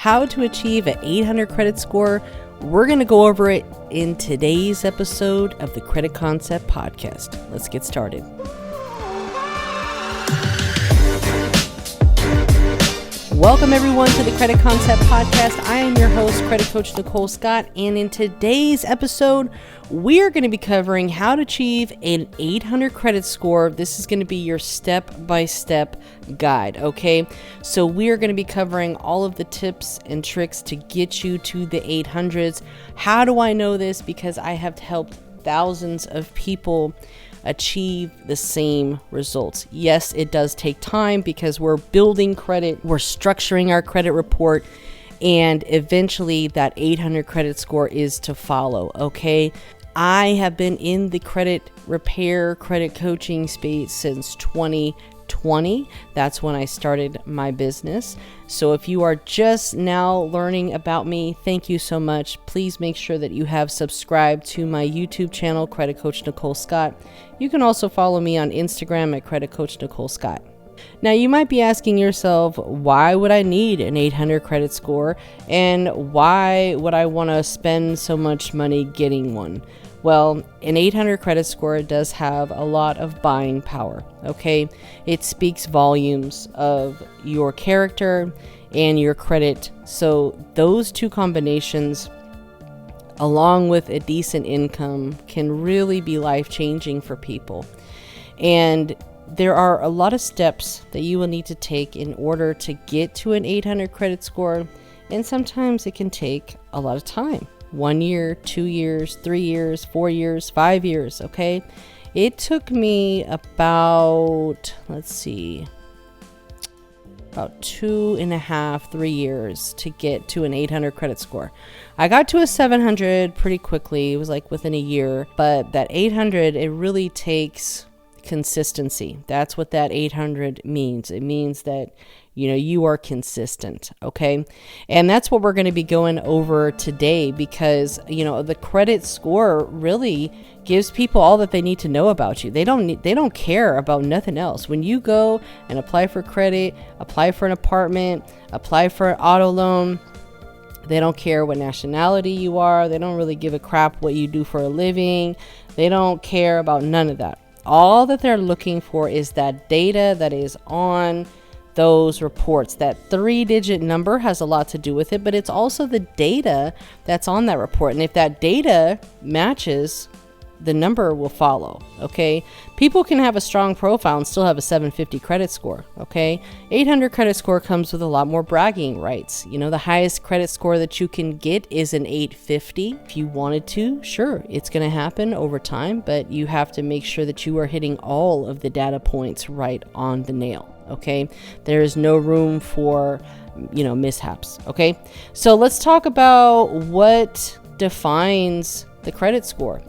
how to achieve an 800 credit score. We're going to go over it in today's episode of the Credit Concept Podcast. Let's get started. Welcome everyone to the Credit Concept Podcast. I am your host, Credit Coach Nicole Scott, and in today's episode, we're going to be covering how to achieve an 800 credit score. This is going to be your step-by-step guide, okay? So we're going to be covering all of the tips and tricks to get you to the 800s. How do I know this? Because I have helped thousands of people achieve the same results. Yes, it does take time because we're building credit, we're structuring our credit report, and eventually that 800 credit score is to follow, okay? I have been in the credit repair, credit coaching space since 2020. That's when I started my business. So if you are just now learning about me, thank you so much. Please make sure that you have subscribed to my YouTube channel, Credit Coach Nicole Scott. You can also follow me on Instagram at Credit Coach Nicole Scott. Now you might be asking yourself, why would I need an 800 credit score? And why would I want to spend so much money getting one? Well, an 800 credit score does have a lot of buying power, okay? It speaks volumes of your character and your credit. So those two combinations, along with a decent income, can really be life-changing for people. And there are a lot of steps that you will need to take in order to get to an 800 credit score. And sometimes it can take a lot of time. 1 year, 2 years, 3 years, 4 years, 5 years, okay? It took me about 2.5, 3 years to get to an 800 credit score. I got to a 700 pretty quickly. It was like within a year, but that 800, it really takes consistency. That's what that 800 means. It means that you are consistent, okay? And that's what we're going to be going over today because, the credit score really gives people all that they need to know about you. They don't care about nothing else. When you go and apply for credit, apply for an apartment, apply for an auto loan, they don't care what nationality you are. They don't really give a crap what you do for a living. They don't care about none of that. All that they're looking for is that data that is on those reports. That 3-digit number has a lot to do with it, but it's also the data that's on that report. And if that data matches, the number will follow, okay? People can have a strong profile and still have a 750 credit score, okay? 800 credit score comes with a lot more bragging rights. The highest credit score that you can get is an 850. If you wanted to, sure, it's going to happen over time, but you have to make sure that you are hitting all of the data points right on the nail, okay? There is no room for, mishaps, okay? So let's talk about what defines the credit score.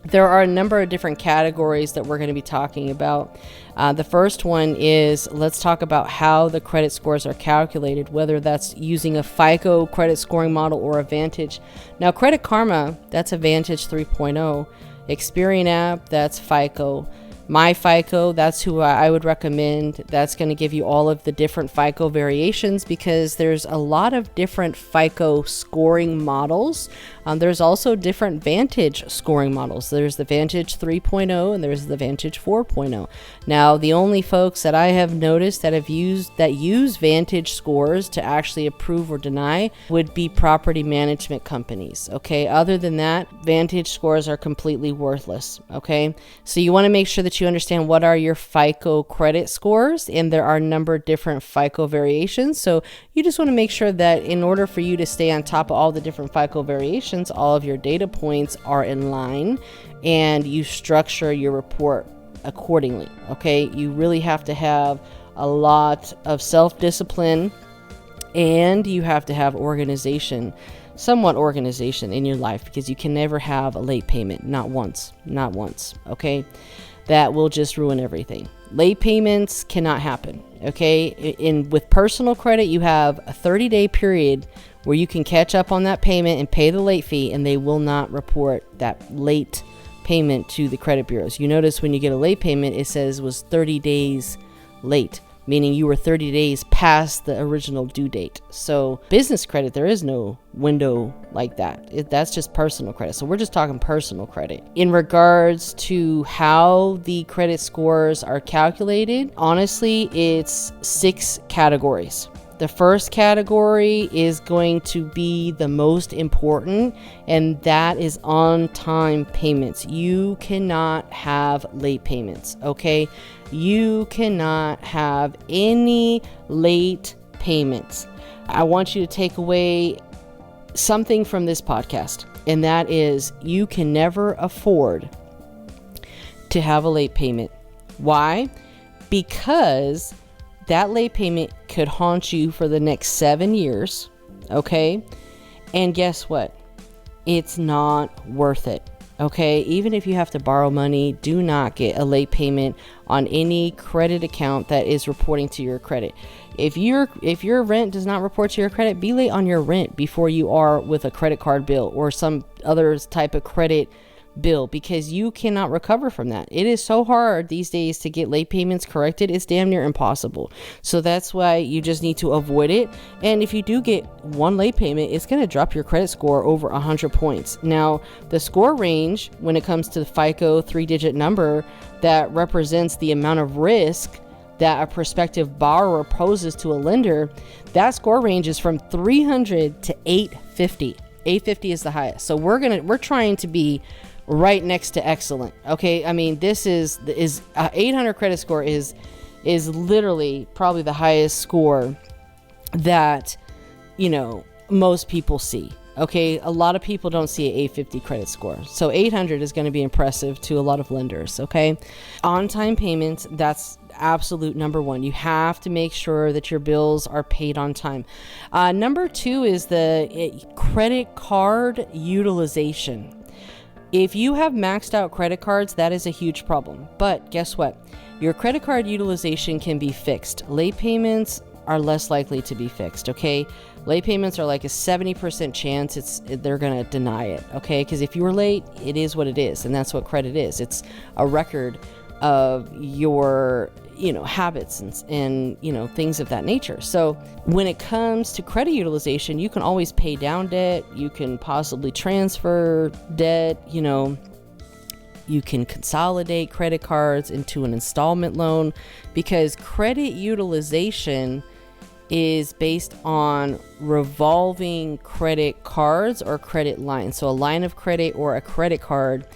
There are a number of different categories that we're going to be talking about. The first one is, let's talk about how the credit scores are calculated, whether that's using a FICO credit scoring model or a Vantage. Now, Credit Karma, that's a Vantage 3.0. Experian app, that's FICO. My FICO, that's who I would recommend. That's going to give you all of the different FICO variations because there's a lot of different FICO scoring models. There's also different Vantage scoring models. There's the Vantage 3.0 and there's the Vantage 4.0. Now, the only folks that I have noticed that use Vantage scores to actually approve or deny would be property management companies. Okay, other than that, Vantage scores are completely worthless. Okay, so you want to make sure that you understand what are your FICO credit scores, and there are a number of different FICO variations. So you just want to make sure that in order for you to stay on top of all the different FICO variations, all of your data points are in line and you structure your report accordingly. Okay, you really have to have a lot of self-discipline and you have to have somewhat organization in your life, because you can never have a late payment. Not once. Okay, that will just ruin everything. Late payments cannot happen. Okay, with personal credit, you have a 30-day period where you can catch up on that payment and pay the late fee, and they will not report that late payment to the credit bureaus. You notice when you get a late payment, it says was 30 days late. meaning you were 30 days past the original due date. So business credit, there is no window like that. That's just personal credit. So we're just talking personal credit. In regards to how the credit scores are calculated, honestly, it's 6 categories. The first category is going to be the most important, and that is on-time payments. You cannot have late payments, okay? You cannot have any late payments. I want you to take away something from this podcast, and that is you can never afford to have a late payment. Why? Because that late payment could haunt you for the next 7 years, okay? And guess what? It's not worth it, okay? Even if you have to borrow money, do not get a late payment on any credit account that is reporting to your credit. If your rent does not report to your credit, be late on your rent before you are with a credit card bill or some other type of credit bill, because you cannot recover from that. It is so hard these days to get late payments corrected. It's damn near impossible. So that's why you just need to avoid it. And if you do get one late payment, it's going to drop your credit score over 100 points. Now, the score range when it comes to the FICO 3-digit number that represents the amount of risk that a prospective borrower poses to a lender, that score range is from 300 to 850. 850 is the highest. So we're trying to be right next to excellent. Okay, I mean, this is 800 credit score is literally probably the highest score that, you know, most people see. Okay, a lot of people don't see an 850 credit score, so 800 is going to be impressive to a lot of lenders. Okay, on-time payments, that's absolute number one. You have to make sure that your bills are paid on time. Number 2 is the credit card utilization. If you have maxed out credit cards, that is a huge problem. But guess what? Your credit card utilization can be fixed. Late payments are less likely to be fixed, okay? Late payments are like a 70% chance they're going to deny it, okay? Because if you were late, it is what it is, and that's what credit is. It's a record of your, you know, habits and you know, things of that nature. So when it comes to credit utilization, you can always pay down debt, you can possibly transfer debt, you know, you can consolidate credit cards into an installment loan, because credit utilization is based on revolving credit cards or credit lines. So a line of credit or a credit card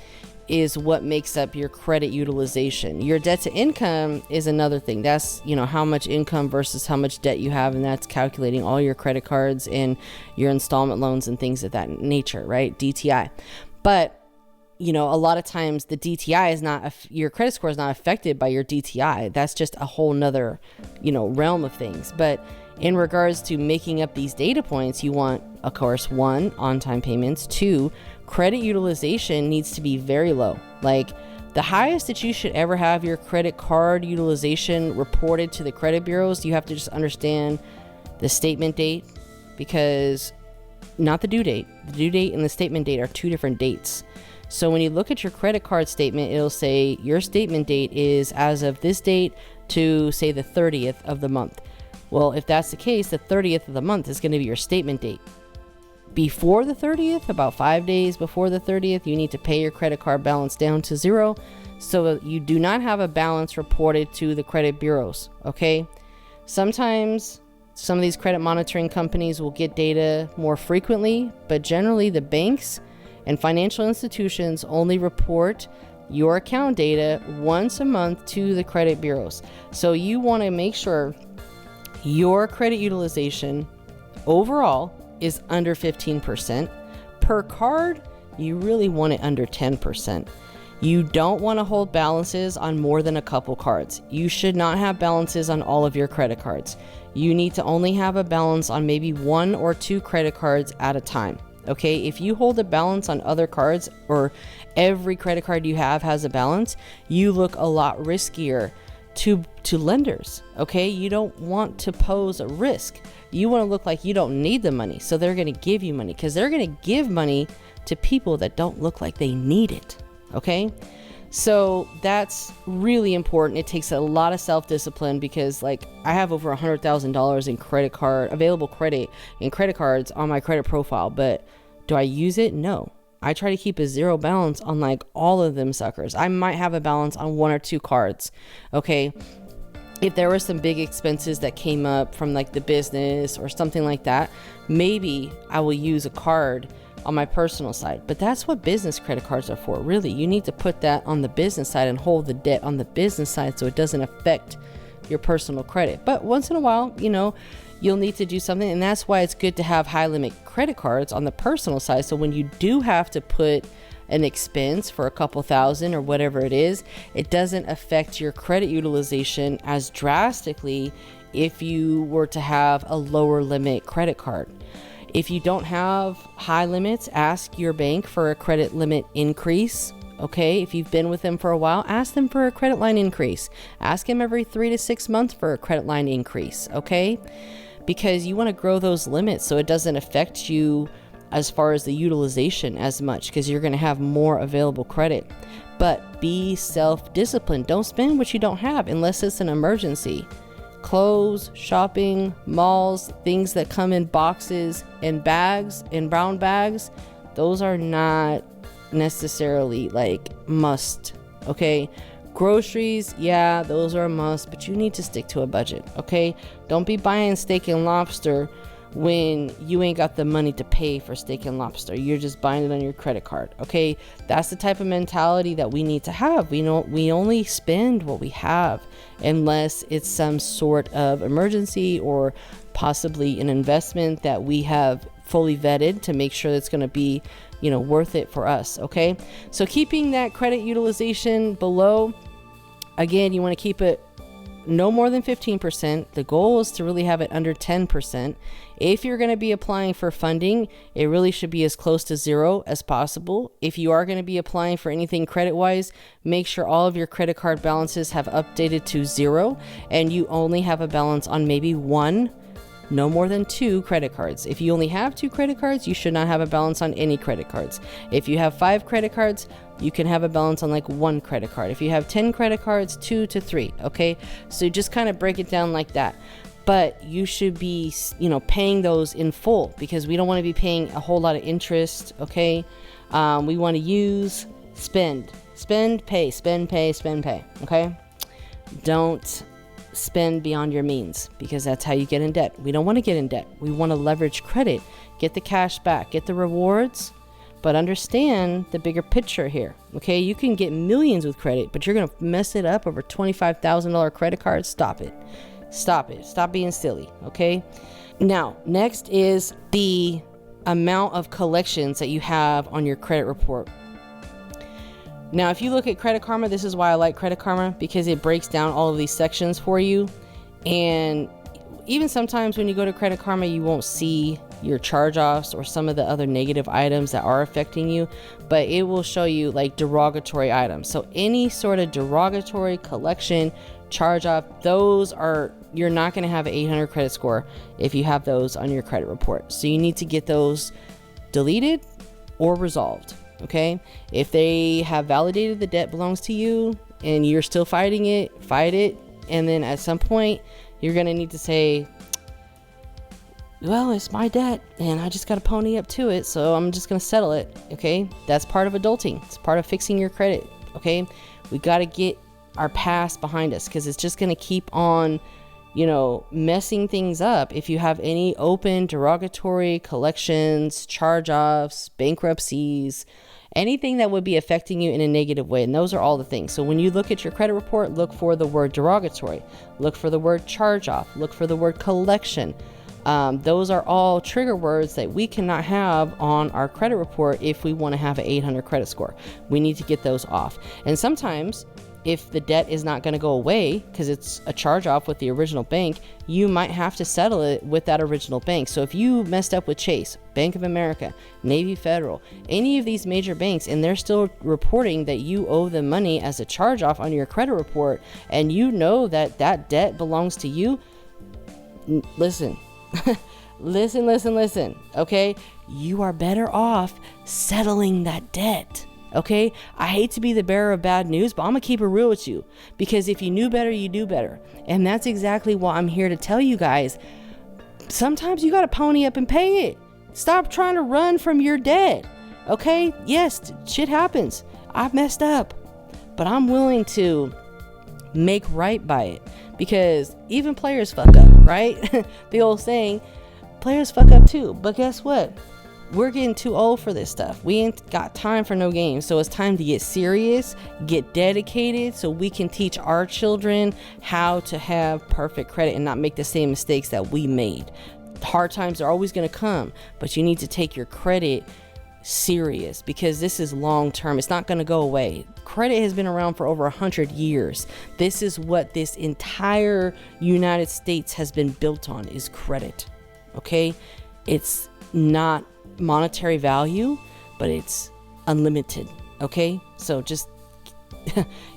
is what makes up your credit utilization. Your debt to income is another thing. That's, you know, how much income versus how much debt you have, and that's calculating all your credit cards and your installment loans and things of that nature, right? DTI. But, you know, a lot of times the DTI is not, your credit score is not affected by your DTI. That's just a whole nother, you know, realm of things. But in regards to making up these data points, you want, of course, 1, on-time payments. 2, credit utilization needs to be very low. Like, the highest that you should ever have your credit card utilization reported to the credit bureaus, you have to just understand the statement date, because not the due date. The due date and the statement date are 2 different dates. So when you look at your credit card statement, it'll say your statement date is as of this date to, say, the 30th of the month. Well, if that's the case, the 30th of the month is going to be your statement date. Before the 30th, about 5 days before the 30th, you need to pay your credit card balance down to 0 so that you do not have a balance reported to the credit bureaus, okay? Sometimes some of these credit monitoring companies will get data more frequently, but generally the banks and financial institutions only report your account data once a month to the credit bureaus. So you want to make sure your credit utilization overall is under 15%. Per card, you really want it under 10%. You don't want to hold balances on more than a couple cards. You should not have balances on all of your credit cards. You need to only have a balance on maybe 1 or 2 credit cards at a time. Okay, if you hold a balance on other cards, or every credit card you have has a balance, you look a lot riskier to lenders. Okay, you don't want to pose a risk. You want to look like you don't need the money, so they're going to give you money, because they're going to give money to people that don't look like they need it. Okay, So that's really important. It takes a lot of self-discipline because like I have over $100,000 in available credit in credit cards on my credit profile, but do I use it? No. I try to keep a zero balance on like all of them suckers. I might have a balance on 1 or 2 cards. Okay. If there were some big expenses that came up from like the business or something like that, maybe I will use a card on my personal side. But that's what business credit cards are for. Really, you need to put that on the business side and hold the debt on the business side so it doesn't affect your personal credit. But once in a while, you know, you'll need to do something, and that's why it's good to have high limit credit cards on the personal side. So when you do have to put an expense for a couple thousand or whatever it is, it doesn't affect your credit utilization as drastically if you were to have a lower limit credit card. If you don't have high limits, ask your bank for a credit limit increase. Okay, if you've been with them for a while, ask them for a credit line increase. Ask them every 3 to 6 months for a credit line increase, okay? Because you want to grow those limits so it doesn't affect you as far as the utilization as much, because you're going to have more available credit. But be self-disciplined. Don't spend what you don't have unless it's an emergency. Clothes, shopping, malls, things that come in boxes and bags, in brown bags, those are not necessarily like must. Okay, groceries, yeah, those are a must, but you need to stick to a budget. Okay, don't be buying steak and lobster when you ain't got the money to pay for steak and lobster. You're just buying it on your credit card. Okay, that's the type of mentality that we need to have. We only spend what we have unless it's some sort of emergency or possibly an investment that we have fully vetted to make sure it's going to be, you know, worth it for us. Okay, so keeping that credit utilization below, again, you want to keep it no more than 15%. The goal is to really have it under 10%. If you're going to be applying for funding, it really should be as close to 0 as possible. If you are going to be applying for anything credit-wise, make sure all of your credit card balances have updated to 0 and you only have a balance on maybe 1, no more than 2 credit cards. If you only have 2 credit cards, you should not have a balance on any credit cards. If you have 5 credit cards, you can have a balance on like 1 credit card. If you have 10 credit cards, 2 to 3. Okay, so just kind of break it down like that. But you should be, you know, paying those in full, because we don't want to be paying a whole lot of interest. Okay, we want to use spend, pay, spend, pay, spend, pay. Okay, don't spend beyond your means, because that's how you get in debt. We don't want to get in debt. We want to leverage credit, get the cash back, get the rewards, but understand the bigger picture here. Okay, you can get millions with credit, but you're going to mess it up over $25,000 credit card. Stop it. Stop it. Stop being silly. Okay, now next is the amount of collections that you have on your credit report. Now, if you look at Credit Karma, this is why I like Credit Karma, because it breaks down all of these sections for you. And even sometimes when you go to Credit Karma, you won't see your charge-offs or some of the other negative items that are affecting you, but it will show you like derogatory items. So any sort of derogatory collection, charge-off, those are, you're not going to have an 800 credit score if you have those on your credit report. So you need to get those deleted or resolved. Okay, if they have validated the debt belongs to you and you're still fighting it, fight it. And then at some point you're going to need to say, well, it's my debt and I just got to pony up to it, so I'm just going to settle it. Okay, that's part of adulting. It's part of fixing your credit. Okay, we got to get our past behind us, because it's just going to keep on, you know, messing things up. If you have any open derogatory collections, charge-offs, bankruptcies, anything that would be affecting you in a negative way. And those are all the things. So when you look at your credit report, look for the word derogatory, look for the word charge-off, look for the word collection. Those are all trigger words that we cannot have on our credit report if we want to have an 800 credit score. We need to get those off. And sometimes if the debt is not going to go away because it's a charge off with the original bank, you might have to settle it with that original bank. So if you messed up with Chase, Bank of America, Navy Federal, any of these major banks, and they're still reporting that you owe them money as a charge off on your credit report, and you know that that debt belongs to you, listen, listen, okay? You are better off settling that debt. Okay, I hate to be the bearer of bad news, but I'm gonna keep it real with you, because if you knew better, you do better. And that's exactly what I'm here to tell you guys. Sometimes you gotta pony up and pay it. Stop trying to run from your debt. Okay, yes, shit happens. I've messed up, but I'm willing to make right by it, because even players fuck up, right? The old saying, players fuck up too. But guess what? We're getting too old for this stuff. We ain't got time for no games. So it's time to get serious, get dedicated, so we can teach our children how to have perfect credit and not make the same mistakes that we made. Hard times are always going to come, but you need to take your credit serious, because this is long term. It's not going to go away. Credit has been around for over 100 years. This is what this entire United States has been built on, is credit. Okay, it's not monetary value, but it's unlimited. Okay, so just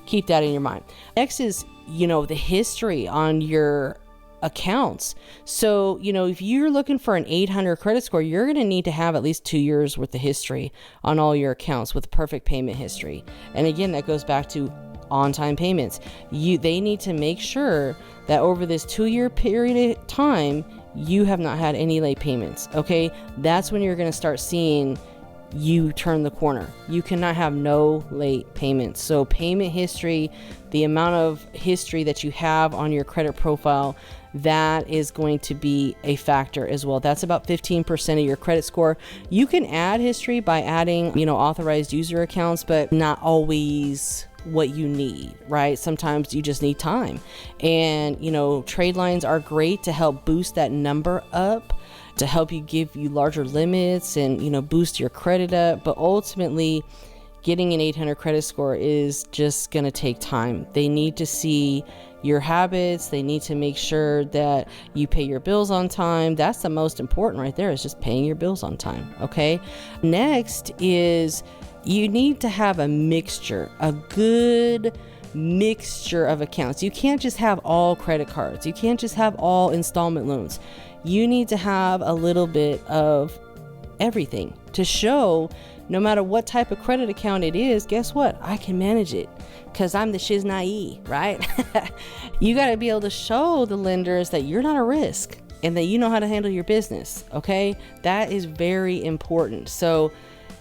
keep that in your mind. Next is, the history on your accounts. So, if you're looking for an 800 credit score, you're going to need to have at least 2 years worth of history on all your accounts with perfect payment history. And again, that goes back to on-time payments. They need to make sure that over this 2-year period of time, you have not had any late payments. Okay, that's when you're going to start seeing you turn the corner. You cannot have no late payments. So payment history, the amount of history that you have on your credit profile, that is going to be a factor as well. That's about 15% of your credit score. You can add history by adding, authorized user accounts, but not always what you need, right? Sometimes you just need time. And, trade lines are great to help boost that number up, to help you give you larger limits and, boost your credit up. But ultimately, getting an 800 credit score is just going to take time. They need to see your habits. They need to make sure that you pay your bills on time. That's the most important right there, is just paying your bills on time. Okay. Next is, you need to have a good mixture of accounts. You can't just have all credit cards. You can't just have all installment loans. You need to have a little bit of everything to show, no matter what type of credit account it is, guess what? I can manage it, because I'm the 𝓕𝓞𝐼, right? You got to be able to show the lenders that you're not a risk and that you know how to handle your business. Okay. That is very important. So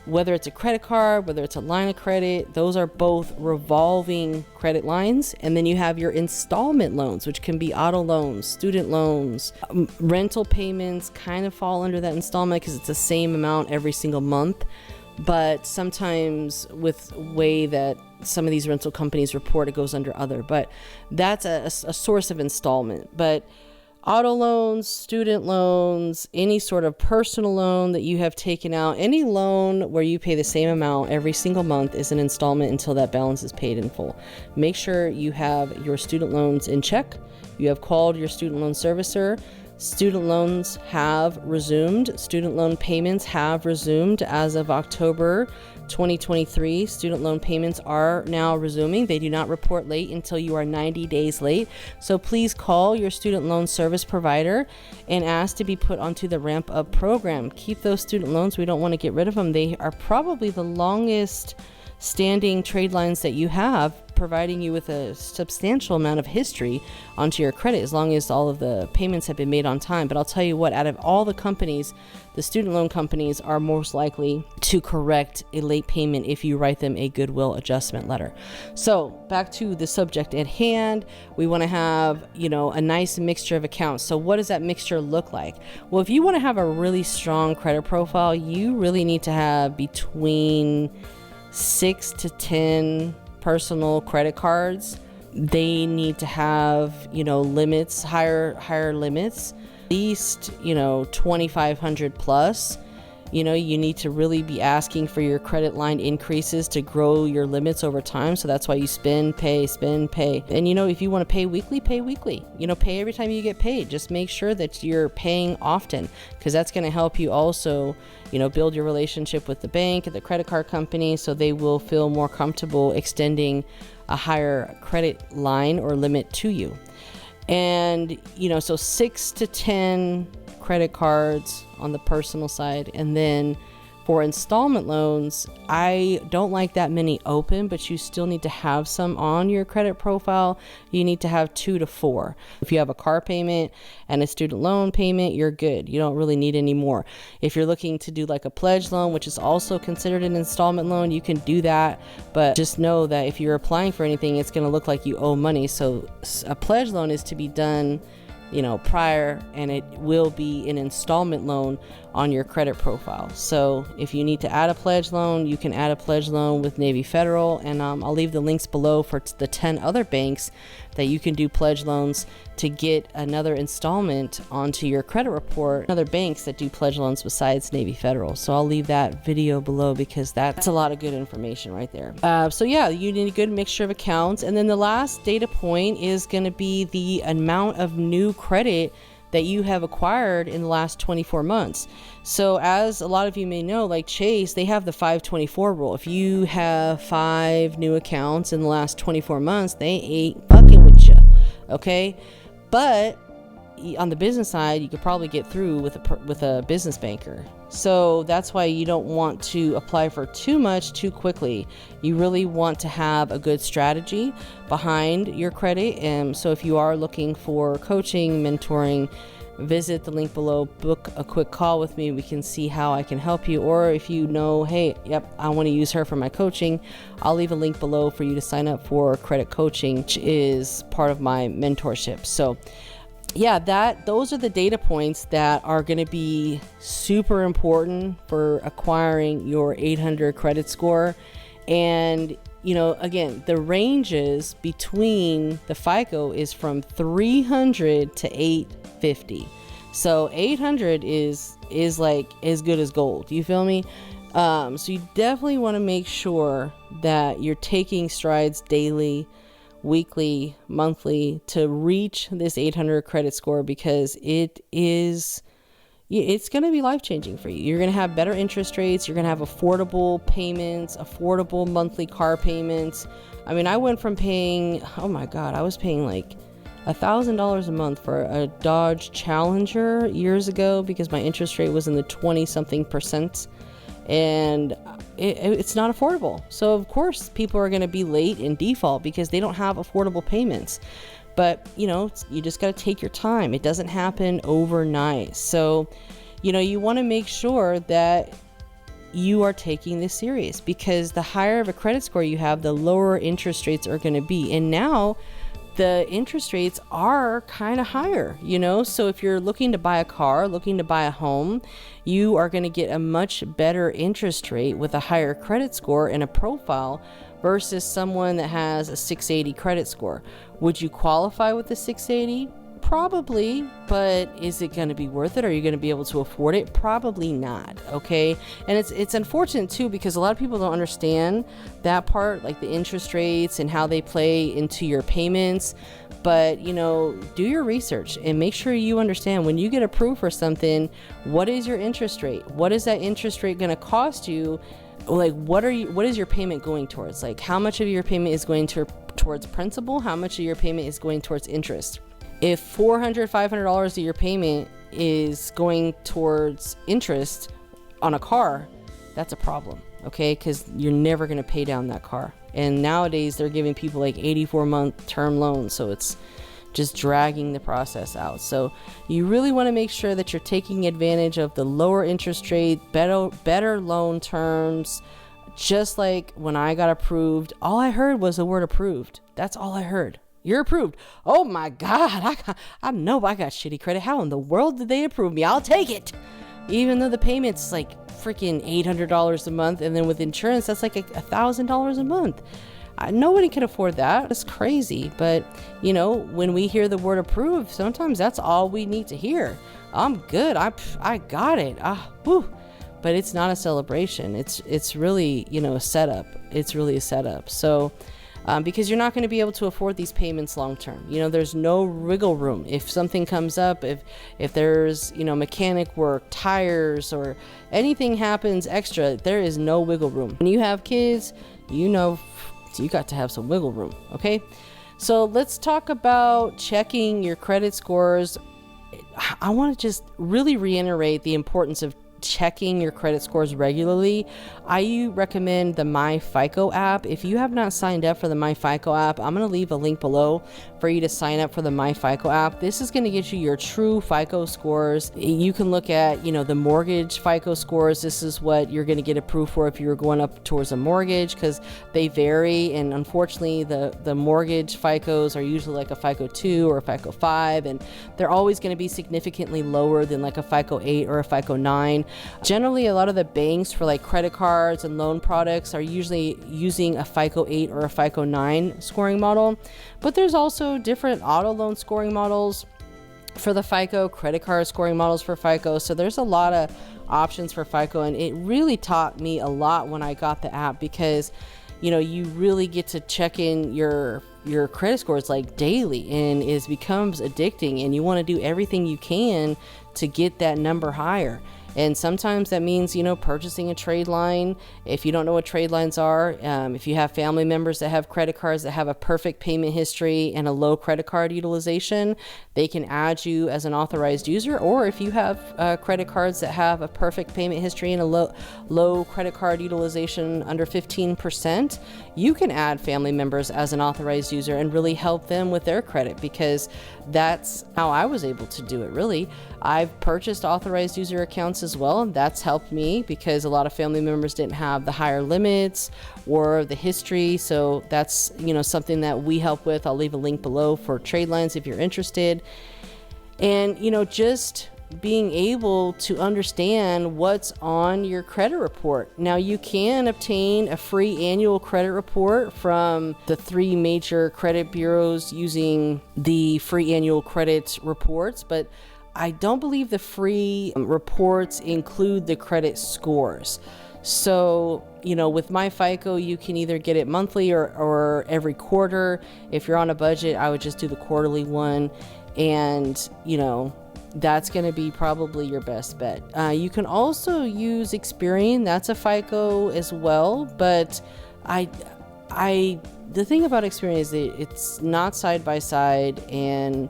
whether it's a credit card, whether it's a line of credit, those are both revolving credit lines. And then you have your installment loans, which can be auto loans, student loans, rental payments kind of fall under that installment, because it's the same amount every single month. But sometimes with way that some of these rental companies report, it goes under other, but that's a source of installment. But auto loans, student loans, any sort of personal loan that you have taken out, any loan where you pay the same amount every single month is an installment until that balance is paid in full. Make sure you have your student loans in check. You have called your student loan servicer. Student loans have resumed. Student loan payments have resumed as of October 2023. Student loan payments are now resuming. They do not report late until you are 90 days late. So please call your student loan service provider and ask to be put onto the ramp up program. Keep those student loans. We don't want to get rid of them. They are probably the longest standing trade lines that you have, providing you with a substantial amount of history onto your credit, as long as all of the payments have been made on time. But I'll tell you what, out of all the companies, the student loan companies are most likely to correct a late payment if you write them a goodwill adjustment letter. So back to the subject at hand, we want to have, a nice mixture of accounts. So what does that mixture look like? Well, if you want to have a really strong credit profile, you really need to have between 6 to 10 personal credit cards. They need to have, limits, higher limits, at least, 2,500 plus. You need to really be asking for your credit line increases to grow your limits over time. So that's why you spend, pay. And, if you want to pay weekly, pay weekly. Pay every time you get paid. Just make sure that you're paying often, because that's going to help you also, build your relationship with the bank and the credit card company, so they will feel more comfortable extending a higher credit line or limit to you. And, so 6 to 10 credit cards on the personal side, and then For installment loans, I don't like that many open, but you still need to have some on your credit profile. You need to have 2 to 4. If you have a car payment and a student loan payment, you're good. You don't really need any more. If you're looking to do like a pledge loan, which is also considered an installment loan, you can do that. But just know that if you're applying for anything, it's going to look like you owe money. So a pledge loan is to be done, you know, prior, and it will be an installment loan on your credit profile. So if you need to add a pledge loan, you can add a pledge loan with Navy Federal, and I'll leave the links below for the 10 other banks that you can do pledge loans to get another installment onto your credit report. Other banks that do pledge loans besides Navy Federal. So I'll leave that video below because that's a lot of good information right there. So yeah, you need a good mixture of accounts. And then the last data point is going to be the amount of new credit that you have acquired in the last 24 months. So as a lot of you may know, like Chase, they have the 524 rule. If you have 5 new accounts in the last 24 months, they ain't fucking with you, okay? But on the business side, you could probably get through with a business banker. So that's why you don't want to apply for too much too quickly. You really want to have a good strategy behind your credit. And so if you are looking for coaching, mentoring, visit the link below, book a quick call with me. We can see how I can help you. Or if you know, hey, yep, I want to use her for my coaching, I'll leave a link below for you to sign up for credit coaching, which is part of my mentorship. So yeah, those are the data points that are going to be super important for acquiring your 800 credit score. And, you know, again, the ranges between the FICO is from 300 to 850. So 800 is like as good as gold. You feel me? So you definitely want to make sure that you're taking strides daily, weekly, monthly to reach this 800 credit score, because it's going to be life-changing for you. You're going to have better interest rates. You're going to have affordable payments, affordable monthly car payments. I mean, I went from paying, oh my God, I was paying like $1,000 a month for a Dodge Challenger years ago because my interest rate was in the 20-something%. And it's not affordable. So of course people are going to be late in default because they don't have affordable payments. But you know, you just got to take your time. It doesn't happen overnight. So, you know, you want to make sure that you are taking this serious, because the higher of a credit score you have, the lower interest rates are going to be. And now the interest rates are kind of higher, you know. So if you're looking to buy a car, looking to buy a home, you are going to get a much better interest rate with a higher credit score and a profile versus someone that has a 680 credit score. Would you qualify with the 680? Probably, but is it going to be worth it? Are you going to be able to afford it? Probably not. Okay. And it's unfortunate too, because a lot of people don't understand that part, like the interest rates and how they play into your payments. But, you know, do your research and make sure you understand when you get approved for something, what is your interest rate? What is that interest rate going to cost you? Like, what is your payment going towards? Like, how much of your payment is going towards principal? How much of your payment is going towards interest? If $400, $500 of your payment is going towards interest on a car, that's a problem, okay? Because you're never going to pay down that car. And nowadays, they're giving people like 84-month term loans, so it's just dragging the process out. So you really want to make sure that you're taking advantage of the lower interest rate, better loan terms. Just like when I got approved, all I heard was the word approved. That's all I heard. You're approved. Oh my God, I know I got shitty credit. How in the world did they approve me? I'll take it. Even though the payment's like freaking $800 a month. And then with insurance, that's like $1,000 a month. Nobody can afford that. It's crazy. But you know, when we hear the word approved, sometimes that's all we need to hear. I'm good. I got it. Whew. But it's not a celebration. It's really, you know, a setup. It's really a setup. So, because you're not going to be able to afford these payments long term. You know, there's no wiggle room. If something comes up, if there's, you know, mechanic work, tires, or anything happens extra, there is no wiggle room. When you have kids, you know, you got to have some wiggle room. Okay. So let's talk about checking your credit scores. I want to just really reiterate the importance of checking your credit scores regularly, I recommend the MyFICO app. If you have not signed up for the MyFICO app, I'm going to leave a link below for you to sign up for the MyFICO app. This is going to get you your true FICO scores. You can look at, the mortgage FICO scores. This is what you're going to get approved for if you're going up towards a mortgage, because they vary. And unfortunately, the mortgage FICOs are usually like a FICO 2 or a FICO 5, and they're always going to be significantly lower than like a FICO 8 or a FICO 9. Generally, a lot of the banks for like credit cards and loan products are usually using a FICO 8 or a FICO 9 scoring model, but there's also different auto loan scoring models for the FICO, credit card scoring models for FICO. So there's a lot of options for FICO, and it really taught me a lot when I got the app, because you really get to check in your credit scores like daily, and it becomes addicting, and you want to do everything you can to get that number higher. And sometimes that means, purchasing a trade line. If you don't know what trade lines are, if you have family members that have credit cards that have a perfect payment history and a low credit card utilization, they can add you as an authorized user. Or if you have credit cards that have a perfect payment history and a low credit card utilization under 15%, you can add family members as an authorized user and really help them with their credit, because that's how I was able to do it. Really, I've purchased authorized user accounts as well, and that's helped me because a lot of family members didn't have the higher limits or the history. So that's something that we help with. I'll leave a link below for trade lines if you're interested. And just being able to understand what's on your credit report. Now, you can obtain a free annual credit report from the 3 major credit bureaus using the free annual credit reports, but I don't believe the free reports include the credit scores. So, with MyFICO, you can either get it monthly or every quarter. If you're on a budget, I would just do the quarterly one. And, that's going to be probably your best bet. You can also use Experian. That's a FICO as well. But the thing about Experian is that it's not side by side, and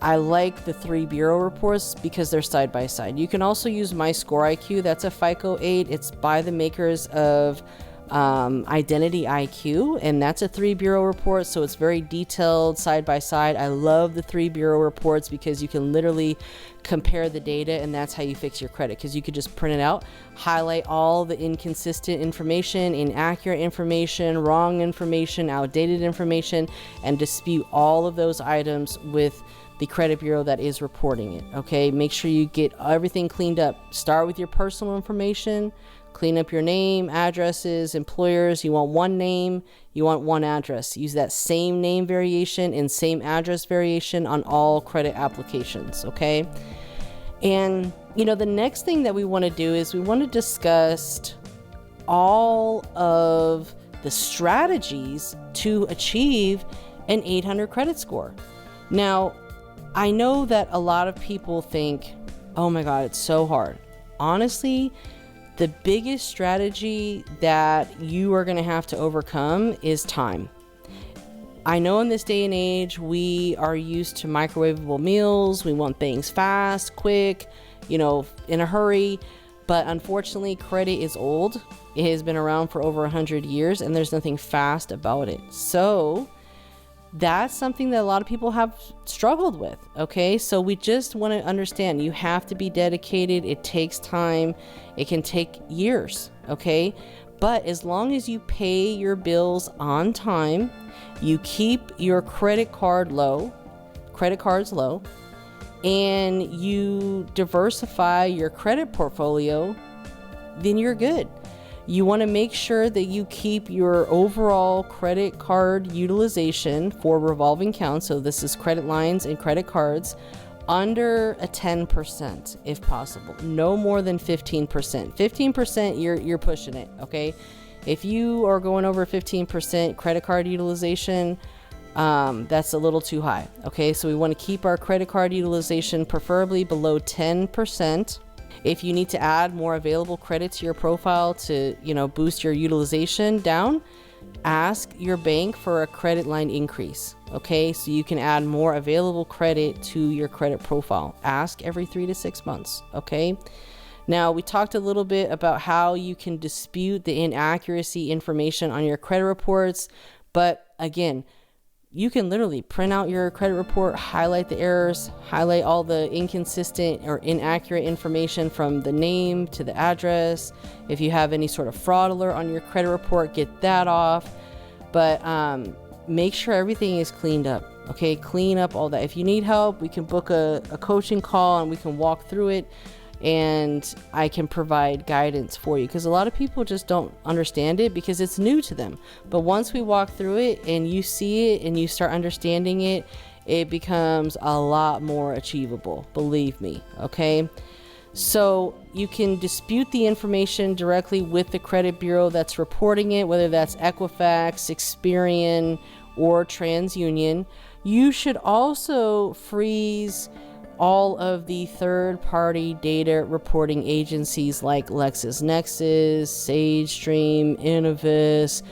I like the 3 bureau reports because they're side by side. You can also use My Score IQ. That's a FICO 8. It's by the makers of Identity IQ, and that's a 3 bureau report. So it's very detailed side by side. I love the 3 bureau reports because you can literally compare the data, and that's how you fix your credit, because you could just print it out, highlight all the inconsistent information, inaccurate information, wrong information, outdated information, and dispute all of those items with the credit bureau that is reporting it. Okay, make sure you get everything cleaned up. Start with your personal information, clean up your name, addresses, employers. You want one name, you want one address. Use that same name variation and same address variation on all credit applications. Okay, and the next thing that we want to do is we want to discuss all of the strategies to achieve an 800 credit score. Now, I know that a lot of people think, oh my God, it's so hard. Honestly, the biggest strategy that you are going to have to overcome is time. I know in this day and age, we are used to microwavable meals. We want things fast, quick, in a hurry. But unfortunately, credit is old. It has been around for over 100 years, and there's nothing fast about it. So that's something that a lot of people have struggled with. Okay, so we just want to understand, you have to be dedicated. It takes time. It can take years. Okay, but as long as you pay your bills on time, you keep your credit cards low, and you diversify your credit portfolio, then you're good. You want to make sure that you keep your overall credit card utilization for revolving accounts, so this is credit lines and credit cards, under a 10% if possible. No more than 15%. 15%, you're pushing it, okay? If you are going over 15% credit card utilization, that's a little too high, okay? So we want to keep our credit card utilization preferably below 10%. If you need to add more available credit to your profile to, boost your utilization down, ask your bank for a credit line increase. Okay, so you can add more available credit to your credit profile. Ask every 3 to 6 months. Okay. Now, we talked a little bit about how you can dispute the inaccuracy information on your credit reports, but again, you can literally print out your credit report, highlight the errors, highlight all the inconsistent or inaccurate information from the name to the address. If you have any sort of fraud alert on your credit report, get that off. But make sure everything is cleaned up. Okay, clean up all that. If you need help, we can book a coaching call and we can walk through it, and I can provide guidance for you, because a lot of people just don't understand it because it's new to them. But once we walk through it and you see it and you start understanding it, it becomes a lot more achievable, believe me. Okay, so you can dispute the information directly with the credit bureau that's reporting it, whether that's Equifax, Experian, or TransUnion. You should also freeze all of the third-party data reporting agencies like LexisNexis, SageStream, Innovis.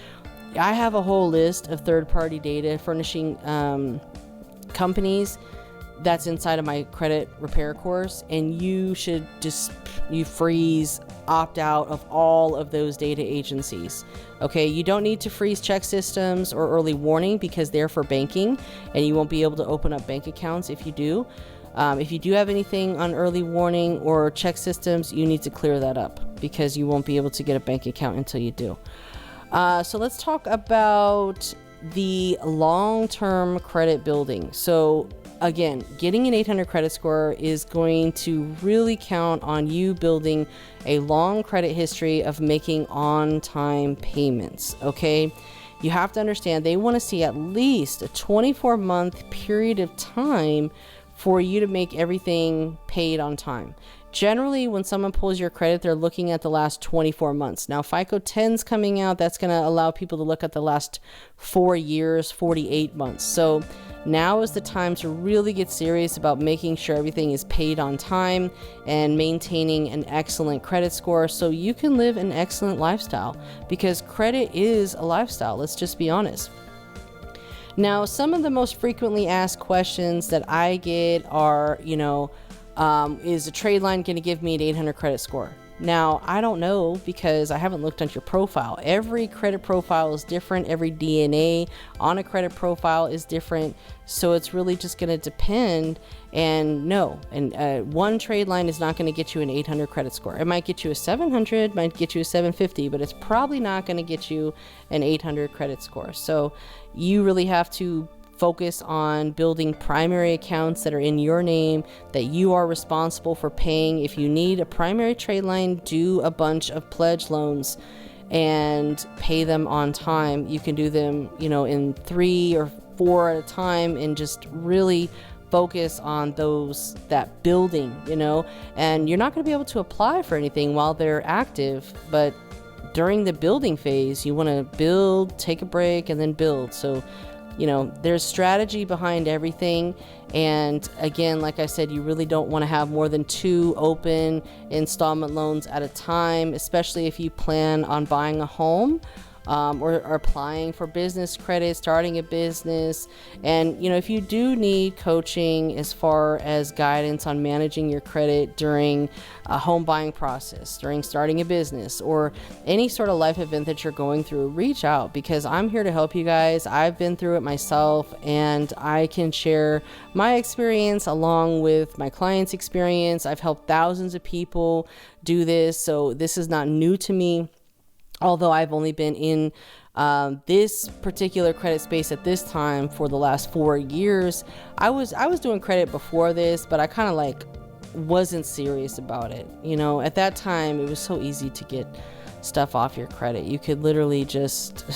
I have a whole list of third-party data furnishing companies that's inside of my credit repair course, and you should just freeze, opt out of all of those data agencies. Okay, you don't need to freeze check systems or early warning because they're for banking, and you won't be able to open up bank accounts if you do. If you do have anything on early warning or check systems, you need to clear that up because you won't be able to get a bank account until you do. So let's talk about the long-term credit building. So again, getting an 800 credit score is going to really count on you building a long credit history of making on-time payments. Okay, you have to understand they want to see at least a 24-month period of time for you to make everything paid on time. Generally, when someone pulls your credit, they're looking at the last 24 months. Now, FICO 10's coming out. That's going to allow people to look at the last 4 years, 48 months. So now is the time to really get serious about making sure everything is paid on time and maintaining an excellent credit score so you can live an excellent lifestyle, because credit is a lifestyle. Let's just be honest. Now, some of the most frequently asked questions that I get are, is a trade line going to give me an 800 credit score? Now, I don't know because I haven't looked at your profile. Every credit profile is different. Every DNA on a credit profile is different. So it's really just going to depend. And one trade line is not going to get you an 800 credit score. It might get you a 700, might get you a 750, but it's probably not going to get you an 800 credit score. So you really have to focus on building primary accounts that are in your name, that you are responsible for paying. If you need a primary trade line, do a bunch of pledge loans and pay them on time. You can do them, in 3 or 4 at a time, and just really focus on that building, and you're not going to be able to apply for anything while they're active, but during the building phase, you want to build, take a break, and then build. So there's strategy behind everything. And again, like I said, you really don't want to have more than 2 open installment loans at a time, especially if you plan on buying a home or applying for business credit, starting a business. And, if you do need coaching as far as guidance on managing your credit during a home buying process, during starting a business, or any sort of life event that you're going through, reach out, because I'm here to help you guys. I've been through it myself, and I can share my experience along with my clients' experience. I've helped thousands of people do this, so this is not new to me. Although I've only been in this particular credit space at this time for the last 4 years. I was doing credit before this, but I kind of wasn't serious about it. At that time, it was so easy to get stuff off your credit. You could literally just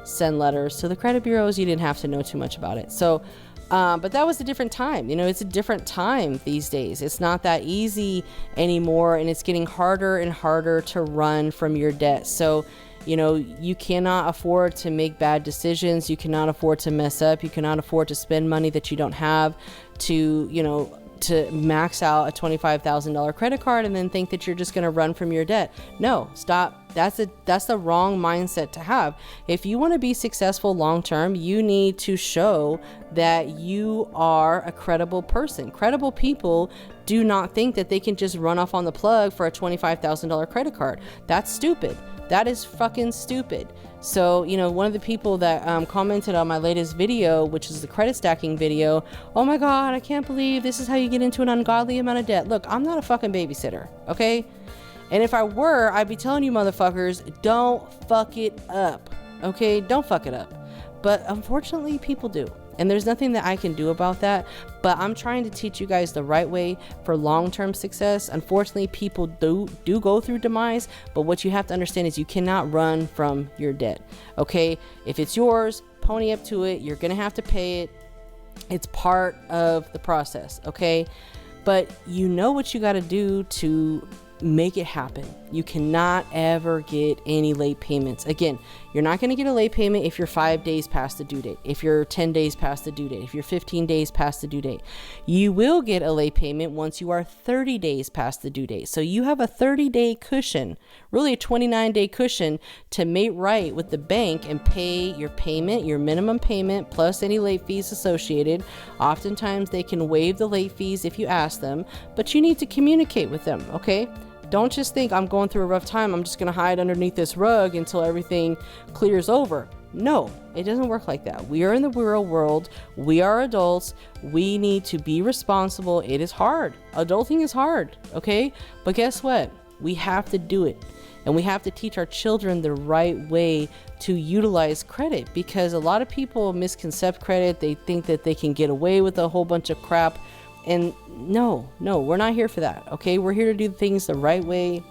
send letters to the credit bureaus. You didn't have to know too much about it. So but that was a different time. It's a different time these days. It's not that easy anymore, and it's getting harder and harder to run from your debt. So, you cannot afford to make bad decisions. You cannot afford to mess up. You cannot afford to spend money that you don't have to max out a $25,000 credit card and then think that you're just going to run from your debt. No, stop. That's the wrong mindset to have. If you want to be successful long term, you need to show that you are a credible person. Credible people do not think that they can just run off on the plug for a $25,000 credit card. That's stupid. That is fucking stupid. So, you know, one of the people that commented on my latest video, which is the credit stacking video, oh my God, I can't believe this is how you get into an ungodly amount of debt. Look, I'm not a fucking babysitter, okay? And if I were, I'd be telling you motherfuckers, don't fuck it up, okay? Don't fuck it up. But unfortunately, people do. And there's nothing that I can do about that. But I'm trying to teach you guys the right way for long-term success. Unfortunately, people do go through demise. But what you have to understand is you cannot run from your debt. Okay? If it's yours, pony up to it. You're going to have to pay it. It's part of the process. Okay? But you know what you got to do to make it happen. You cannot ever get any late payments. Again, you're not going to get a late payment if you're 5 days past the due date, if you're 10 days past the due date, if you're 15 days past the due date. You will get a late payment once you are 30 days past the due date. So you have a 30-day cushion, really a 29-day cushion to make right with the bank and pay your payment, your minimum payment, plus any late fees associated. Oftentimes they can waive the late fees if you ask them, but you need to communicate with them, okay? Don't just think I'm going through a rough time, I'm just going to hide underneath this rug until everything clears over. No, it doesn't work like that. We are in the real world. We are adults. We need to be responsible. It is hard. Adulting is hard, okay? But guess what? We have to do it. And we have to teach our children the right way to utilize credit, because a lot of people misconcept credit. They think that they can get away with a whole bunch of crap. And no, we're not here for that. Okay. We're here to do things the right way.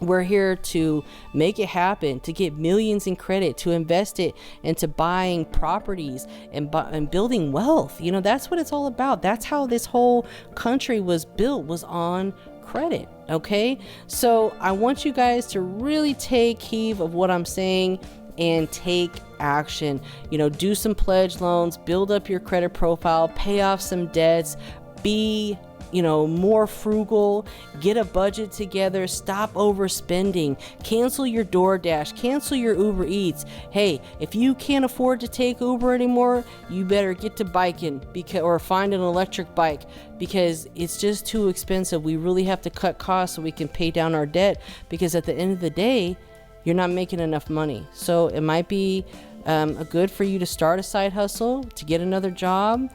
We're here to make it happen, to get millions in credit, to invest it into buying properties and building wealth. You know, that's what it's all about. That's how this whole country was built, was on credit. Okay. So I want you guys to really take heed of what I'm saying and take action. You know, do some pledge loans, build up your credit profile, pay off some debts, be, you know, more frugal, get a budget together, stop overspending, cancel your DoorDash, cancel your Uber Eats. Hey, if you can't afford to take Uber anymore, you better get to biking or find an electric bike, because it's just too expensive. We really have to cut costs so we can pay down our debt, because at the end of the day, you're not making enough money. So it might be good for you to start a side hustle, to get another job.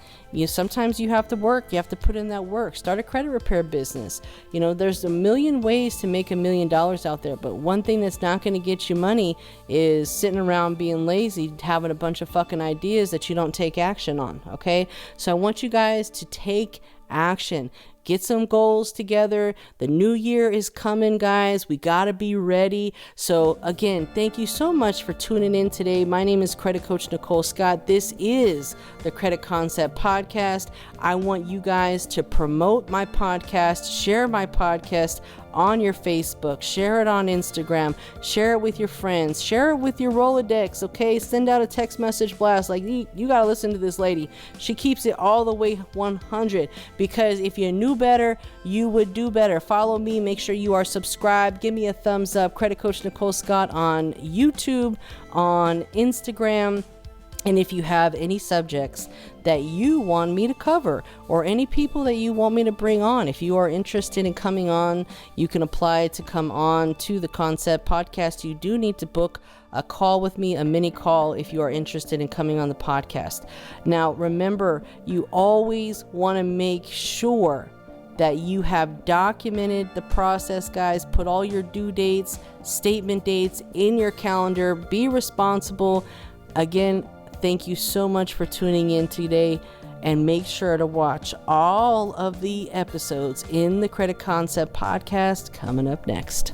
Sometimes you have to work. You have to put in that work. Start a credit repair business. You know, there's a million ways to make $1 million out there. But one thing that's not going to get you money is sitting around being lazy, having a bunch of fucking ideas that you don't take action on. Okay. So I want you guys to take action. Get some goals together. The new year is coming, guys. We got to be ready. So again, thank you so much for tuning in today. My name is Credit Coach Nicole Scott. This is the Credit Concept Podcast. I want you guys to promote my podcast, share my podcast on your Facebook, share it on Instagram, share it with your friends, share it with your Rolodex, okay? Send out a text message blast like, you got to listen to this lady. She keeps it all the way 100, because if you knew better, you would do better. Follow me. Make sure you are subscribed. Give me a thumbs up. Credit Coach Nicole Scott on YouTube, on Instagram. And if you have any subjects that you want me to cover, or any people that you want me to bring on, if you are interested in coming on, you can apply to come on to the Concept Podcast. You do need to book a call with me, a mini call, if you are interested in coming on the podcast. Now, remember, you always want to make sure that you have documented the process, guys. Put all your due dates, statement dates in your calendar. Be responsible. Again, thank you so much for tuning in today, and make sure to watch all of the episodes in the Credit Concept Podcast coming up next.